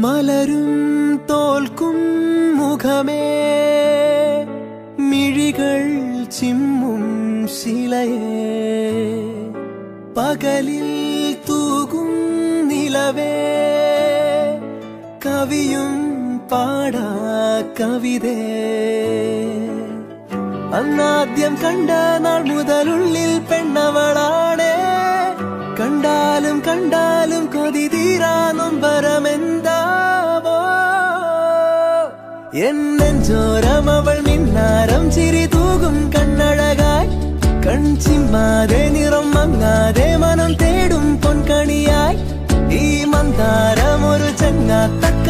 മലരും തോൽക്കും മുഖമേ മിഴികൾ ചിമ്മും ശിലയേ പകലിൽ തൂകും നിലവേ കവിയും പാടാ കവിതേ അന്നാദ്യം കണ്ട നാൾ മുതലുള്ളിൽ പെണ്ണവളാണേ കണ്ടാലും കണ്ടാലും കൊതി തീരാ നൊമ്പരമെന്താവോ എന്നെഞ്ചോരം അവൾ മിന്നാരം ചിരി തൂകും കണ്ണഴകായി കൺചിമ്മാതെ നിറം മങ്ങാതെ മനം തേടും പൊൻകണിയായി ഈ മന്ദാരം ഒരു ചങ്ങാത്തക്ക